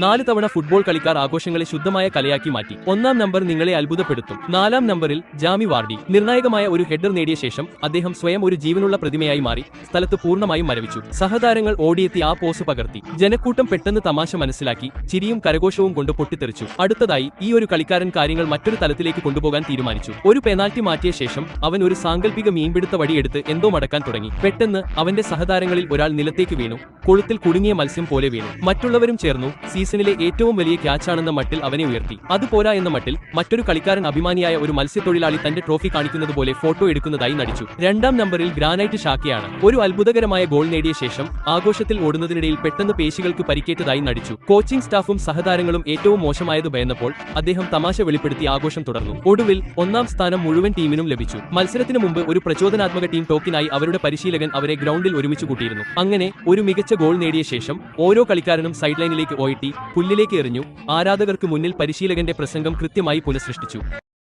4 തവണ ഫുട്ബോൾ കളിക്കാർ ആഘോഷങ്ങളെ ശുദ്ധമായ കലയാക്കി മാറ്റി. 1-ാം നമ്പർ നിങ്ങളെ അത്ഭുതപ്പെടുത്തും. 4-ാം നമ്പറിൽ ജാമി വാർഡി നിർണായകമായ ഒരു ഹെഡർ നേടിയ ശേഷം അദ്ദേഹം സ്വയം ഒരു ജീവനുള്ള പ്രതിമയായി മാറി സ്ഥലത്ത് പൂർണ്ണമായും മരവിച്ചു. സഹതാരങ്ങൾ ഓടിയെത്തി ആ പോസ് പകർത്തി. ജനക്കൂട്ടം പെട്ടെന്ന് തമാശ മനസ്സിലാക്കി ചിരിയും കരഘോഷവും കൊണ്ട് പൊട്ടിത്തെറിച്ചു. അടുത്തതായി ഈ ഒരു കളിക്കാരൻ കാര്യങ്ങൾ മറ്റൊരു തലത്തിലേക്ക് കൊണ്ടുപോകാൻ തീരുമാനിച്ചു. ഒരു പെനാൽറ്റി മാറ്റിയ ശേഷം അവൻ ഒരു സാങ്കല്പിക മീൻപിടുത്ത വടിയെടുത്ത് എന്തോ മടക്കാൻ തുടങ്ങി. പെട്ടെന്ന് അവന്റെ സഹതാരങ്ങളിൽ ഒരാൾ നിലത്തേക്ക് വീണു. കൊളുത്തിൽ കുടുങ്ങിയ മത്സ്യം പോലെ വീണു. മറ്റുള്ളവരും ചേർന്നു സീസണിലെ ഏറ്റവും വലിയ ക്യാച്ചാണെന്ന മട്ടിൽ അവനെ ഉയർത്തി. അതുപോരാ എന്ന മട്ടിൽ മറ്റൊരു കളിക്കാരൻ അഭിമാനിയായ ഒരു മത്സ്യത്തൊഴിലാളി തന്റെ ട്രോഫി കാണിക്കുന്നത് പോലെ ഫോട്ടോ എടുക്കുന്നതായി നടിച്ചു. 2-ാം നമ്പറിൽ ഗ്രാനൈറ്റ് ഷാക്കയാണ്. ഒരു അത്ഭുതകരമായ ഗോൾ നേടിയ ശേഷം ആഘോഷത്തിൽ ഓടുന്നതിനിടയിൽ പെട്ടെന്ന് പേശികൾക്ക് പരിക്കേറ്റതായി നടിച്ചു. കോച്ചിംഗ് സ്റ്റാഫും സഹതാരങ്ങളും ഏറ്റവും മോശമായത് ഭയന്നപ്പോൾ അദ്ദേഹം തമാശ വെളിപ്പെടുത്തി ആഘോഷം തുടർന്നു. ഒടുവിൽ 1-ാം സ്ഥാനം മുഴുവൻ ടീമിനും ലഭിച്ചു. മത്സരത്തിന് മുമ്പ് ഒരു പ്രചോദനാത്മക ടീം ടോക്കിനായി അവരുടെ പരിശീലകൻ അവരെ ഗ്രൗണ്ടിൽ ഒരുമിച്ച് കൂട്ടിയിരുന്നു. അങ്ങനെ ഒരു മികച്ച ഗോൾ നേടിയ ശേഷം ഓരോ കളിക്കാരനും സൈഡ് ലൈനിലേക്ക് ഓയട്ടി പുല്ലിലേക്ക് എറിഞ്ഞു. ആരാധകർക്ക് മുന്നിൽ പരിശീലകന്റെ പ്രസംഗം കൃത്യമായി പുനഃസൃഷ്ടിച്ചു.